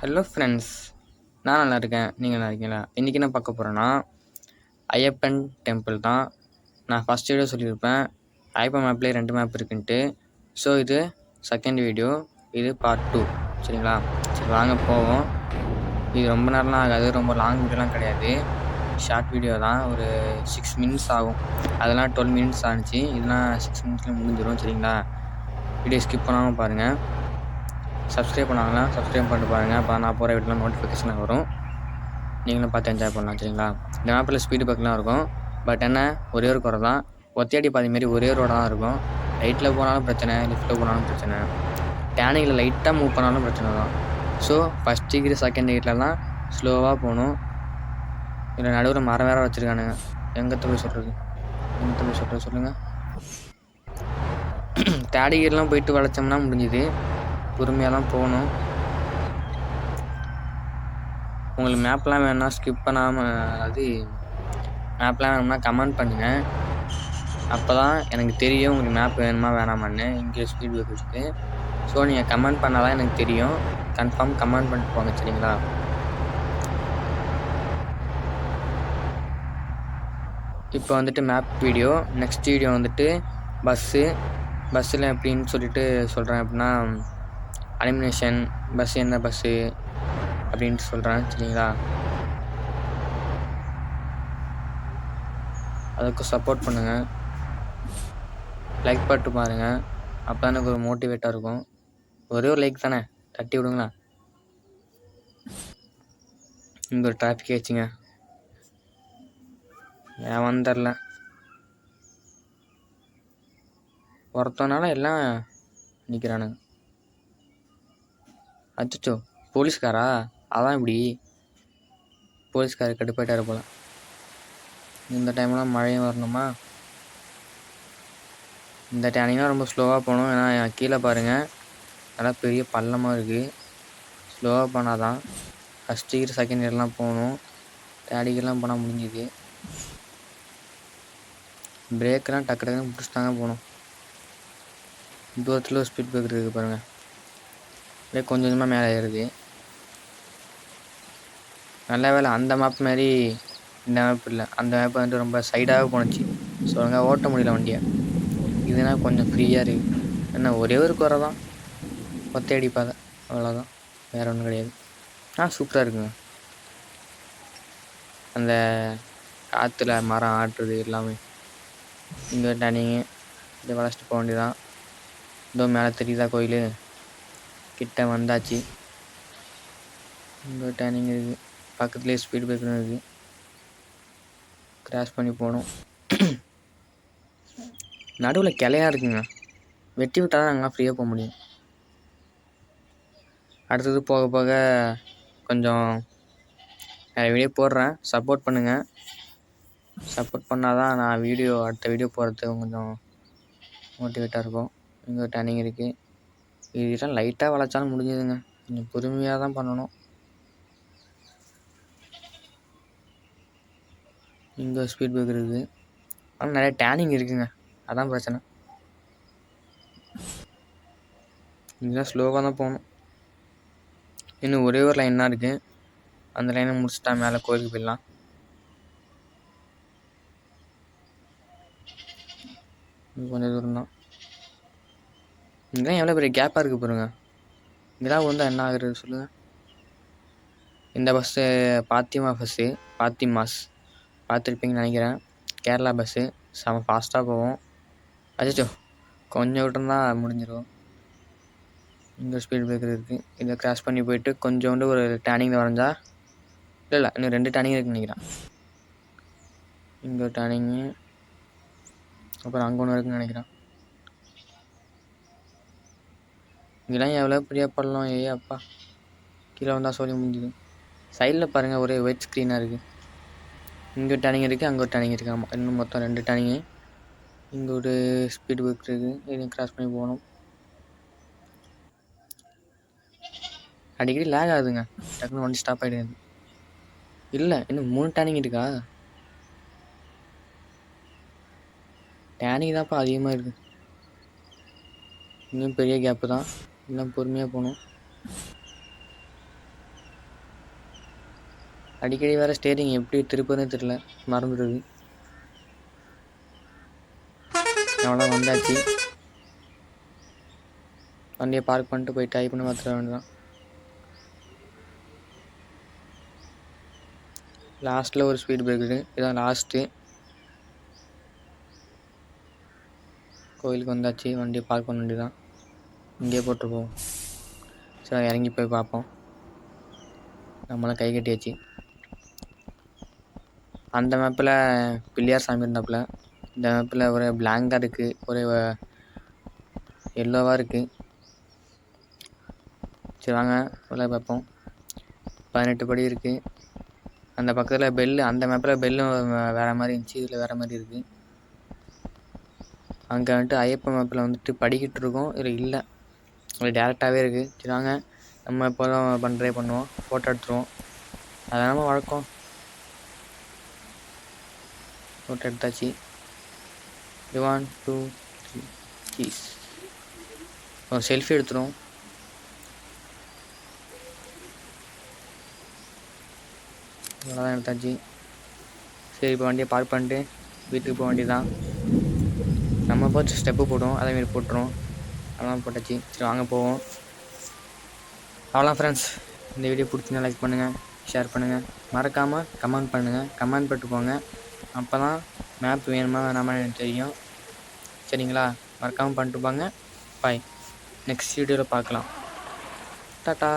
Hello friends, நான் நல்லா இருக்கேன். நீங்கள் நல்லா இருக்கீங்களா? இன்றைக்கி என்ன பார்க்க போகிறேன்னா, ஐயப்பன் டெம்பிள் தான். நான் ஃபஸ்ட் வீடியோ சொல்லியிருப்பேன், ஐயப்பன் மேப்லேயே 2 மேப் இருக்குன்ட்டு. ஸோ இது செகண்ட் வீடியோ, இது பார்ட் 2. சரிங்களா? சரி வாங்க போவோம். இது ரொம்ப நேரம்லாம் ஆகாது, ரொம்ப லாங் வீடியோலாம் கிடையாது. ஷார்ட் வீடியோ தான், ஒரு 6 மினிட்ஸ் ஆகும். அதெல்லாம் 12 மினிட்ஸ் ஆணுச்சு, இதெல்லாம் 6 மினிட்ஸில் முடிஞ்சிடும். சரிங்களா? வீடியோ ஸ்கிப் பண்ணாமல் பாருங்கள். சப்ஸ்கிரைப் பண்ணாங்கன்னா சப்ஸ்கிரைப் பண்ணிட்டு பாருங்கள். அப்போ நான் போகிற வீட்டில் நோட்டிஃபிகேஷன் வரும், நீங்களும் பார்த்து என்ஜாய் பண்ணலாம். சரிங்களா? இந்த மேப்பில் ஸ்பீடு பக்கெலாம் இருக்கும். பட் என்ன, ஒரே ஒரு குறை தான், ஒத்தையடி பாதி மாரி ஒரே ரோடாக தான் இருக்கும். ரைட்டில் போனாலும் பிரச்சனை, லெஃப்ட்டில் போனாலும் பிரச்சனை, டேனிங்கில் லைட்டாக மூவ் பண்ணாலும் பிரச்சனை தான். ஸோ ஃபஸ்ட் டிகிரி செகண்ட் டிகிரிலலாம் ஸ்லோவாக போகணும். இதில் நடுவில் மரம் வேறு வச்சுருக்கானுங்க. எங்கே போய் சொல்கிறது சொல்லுங்கள். தேர்ட் டிகிரிலாம் போயிட்டு வளைச்சோம்னா முடிஞ்சுது. பொறுமையாக தான் போகணும். உங்களுக்கு மேப்லாம் வேணும்னா ஸ்கிப் பண்ணாமல், அதாவது மேப்லாம் வேணும்னா கமெண்ட் பண்ணுங்கள். அப்போ தான் எனக்கு தெரியும் உங்களுக்கு மேப் வேணுமா வேணாமான்னு. இங்கே ஸ்பீட் பிரேக் இருக்குது. ஸோ நீங்கள் கமெண்ட் பண்ணால் தான் எனக்கு தெரியும். கன்ஃபார்ம் கமெண்ட் பண்ணிட்டு போங்க. சரிங்களா? இப்போ வந்துட்டு மேப் வீடியோ. நெக்ஸ்ட் வீடியோ வந்துட்டு பஸ்ஸில் எப்படின்னு சொல்லிட்டு சொல்கிறேன். எப்படின்னா அலிமினேஷன் பஸ், என்ன பஸ்ஸு அப்படின்ட்டு சொல்கிறேன். சரிங்களா? அதுக்கு சப்போர்ட் பண்ணுங்கள், லைக் பண்ணிட்டு பாருங்கள். அப்போ தான் எனக்கு ஒரு மோட்டிவேட்டாக இருக்கும். ஒரே ஒரு லைக் தானே, தட்டி விடுங்களா. இங்கே ஒரு டிராஃபிக் ஆச்சுங்க, ஏன் வந்துடல. ஒருத்தனால எல்லாம் நிற்கிறானுங்க. அச்சோ, போலீஸ்காரா? அதான் இப்படி போலீஸ்காரர் கடுப்பாயிட்டாரு போல். இந்த டைம்லாம் மழையும் வரணுமா? இந்த டேனிங்லாம் ரொம்ப ஸ்லோவாக போகணும். ஏன்னா கீழே பாருங்கள், நல்லா பெரிய பள்ளமாக இருக்குது. ஸ்லோவாக போனால் தான். ஃபஸ்ட் இயர் செகண்ட் இயர்லாம் போகணும். தேர்ட் இயர்லாம் போனால் முடிஞ்சுது. பிரேக்கெலாம் டக்கு டக்குன்னு பிடிச்சிட்டாங்க போகணும். தூரத்தில் ஒரு ஸ்பீட் பிரேக் இருக்குது பாருங்கள், அப்படியே கொஞ்சம் கொஞ்சமாக மேலே ஏறுது. நல்ல வேலை அந்த மேப் மாதிரி இந்த மேப் இல்லை. அந்த மேப் வந்துட்டு ரொம்ப சைடாகவே போணுச்சு. ஸோ அங்கே ஓட்ட முடியல வண்டியை. இதுனா கொஞ்சம் ஃப்ரீயாக இருக்குது. என்ன ஒரே ஒரு குறை தான், ஒத்தையடி பாதை, அவ்வளோதான், வேறு ஒன்றும் கிடையாது. சூப்பராக இருக்குங்க. அந்த காற்றுல மரம் ஆட்டுறது எல்லாமே. இங்கே டேனிங்கு இதை வளைச்சிட்டு போக வேண்டியதான். இதோ மேலே தெரியுதா கோயில், கிட்ட வந்தாச்சு. இங்கே டேனிங் இருக்குது, பக்கத்துலேயே ஸ்பீட் பிரேக்கரும் இருக்குது. கிராஸ் பண்ணி போகணும். நடுவில் கிளையாக இருக்குங்க, வெட்டி விட்டால் தான் நாங்களாம் ஃப்ரீயாக போக முடியும். அடுத்தது போக போக கொஞ்சம் நிறைய வீடியோ போடுறேன், சப்போர்ட் பண்ணுங்கள். சப்போர்ட் பண்ணால் தான் நான் அடுத்த வீடியோ போகிறதுக்கு கொஞ்சம் மோட்டிவேட்டாக இருக்கும். இங்கே ஒரு டர்னிங் இருக்குது. இதெல்லாம் லைட்டாக வளைச்சாலும் முடிஞ்சதுங்க, கொஞ்சம் பொறுமையாக தான் பண்ணணும். இங்கே ஸ்பீட் பிரேக் இருக்குது, ஆனால் நிறைய டேனிங் இருக்குங்க, அதான் பிரச்சனை. இங்கெல்லாம் ஸ்லோவாக தான் போகணும். இன்னும் ஒரே ஒரு லைன் தான் இருக்குது, அந்த லைனை முடிச்சுட்டா மேலே கோயிலுக்கு போயிடலாம். கொஞ்சம் தூரம் தான். இங்கெல்லாம் எவ்வளோ பெரிய கேப்பாக இருக்குது பாருங்க. இங்கெல்லாம் வந்தால் என்ன ஆகுறது சொல்லுங்கள். இந்த பஸ்ஸு பாத்திமாஸ் பார்த்துருப்பீங்கன்னு நினைக்கிறேன். கேரளா பஸ்ஸு செம ஃபாஸ்ட்டாக போவோம். அச்சோ, கொஞ்சம் விட்டுருந்தா முடிஞ்சிடும். இங்கே ஸ்பீட் பிரேக்கர் இருக்குது, இதை கிராஸ் பண்ணி போயிட்டு கொஞ்சோண்டு ஒரு டேனிங்கில் வரைஞ்சா, இல்லை இன்னும் 2 டேனிங் இருக்குன்னு நினைக்கிறேன். இங்கே ஒரு டேனிங்கு, அப்புறம் அங்கே ஒன்று இருக்குன்னு நினைக்கிறேன். இங்கெல்லாம் எவ்வளோ பெரிய பள்ளம், அப்பா கீழே வந்தால் சொல்லி முடிஞ்சுது. சைடில் பாருங்கள், ஒரே ஒயிட் ஸ்க்ரீனாக இருக்குது. இங்கே ஒரு டேனிங் இருக்குது, அங்கே ஒரு டேனிங் இருக்குது. ஆமாம், இன்னும் மொத்தம் 2 டேனிங்கு. இங்கே ஒரு ஸ்பீட் பிரேக் இருக்குது, இதையும் கிராஸ் பண்ணி போகணும். அடிக்கடி லேக் ஆகுதுங்க, டக்குன்னு வண்டி ஸ்டாப் ஆகிடுது. இல்லை இன்னும் 3 டேனிங் இருக்கா? டேனிங் தான்ப்பா அதிகமாக இருக்குது. இன்னும் பெரிய கேப்பு தான், இன்னும் பொறுமையாக போகணும். அடிக்கடி வேறு ஸ்டேரிங் எப்படி திருப்பதுன்னு தெரில, மறந்துடுது. அவ்வளோ வந்தாச்சு. வண்டியை பார்க் பண்ணிட்டு போய் டைப் பண்ணி பார்த்துட வேண்டியதான். லாஸ்ட்டில் ஒரு ஸ்பீட் பிரேக் இருக்குது, இதான் லாஸ்ட்டு. கோயிலுக்கு வந்தாச்சு, வண்டியை பார்க் பண்ண வேண்டியதான். இங்கேயே போட்டுருப்போம். சரி, இறங்கி போய் பார்ப்போம். நம்மளாம் கை கட்டியாச்சு. அந்த மேப்பில் பிள்ளையார் சாமி இருந்தாப்புல, இந்த மேப்பில் ஒரு பிளாங்காக இருக்குது, ஒரு எல்லோவாக இருக்குது. சரி வாங்க உள்ள பார்ப்போம். 18 படி இருக்குது. அந்த பக்கத்தில் பெல்லு, அந்த மேப்பில் பெல்லும் வேறு மாதிரி இருந்துச்சு, இதில் வேறு மாதிரி இருக்குது. அங்கே வந்துட்டு ஐயப்பன் மேப்பில் வந்துட்டு படிக்கிட்டு இருக்கோம், இதில் இல்லை, அது டேரெக்டாகவே இருக்குது. சரி வாங்க நம்ம இப்போ தான் ட்ரை பண்ணுவோம், ஃபோட்டோ எடுத்துருவோம். அதனால வழக்கம். ஃபோட்டோ எடுத்தாச்சு. 1 2 3 கீஸ். ஒரு செல்ஃபி எடுத்துருவோம். அவ்வளோதான், எடுத்தாச்சு. சரி, இப்போ வண்டியை பார்க் பண்ணிட்டு வீட்டுக்கு போக வேண்டியதான். நம்ம போச்சு ஸ்டெப்பு போடுவோம், அதேமாரி போட்டுருவோம். அதெல்லாம் போட்டாச்சு. சரி வாங்க போவோம். அவ்வளோ ஃப்ரெண்ட்ஸ், இந்த வீடியோ பிடிச்சிங்கன்னா லைக் பண்ணுங்கள், ஷேர் பண்ணுங்கள், மறக்காமல் கமெண்ட் பண்ணுங்கள். கமெண்ட் பண்ணிட்டு போங்க, அப்போ தான் மேப் வேணுமா வேணாமான்னு எனக்கு தெரியும். சரிங்களா? மறக்காமல் பண்ணிட்டு போங்க. பாய். நெக்ஸ்ட் வீடியோவில் பார்க்கலாம். டாட்டா.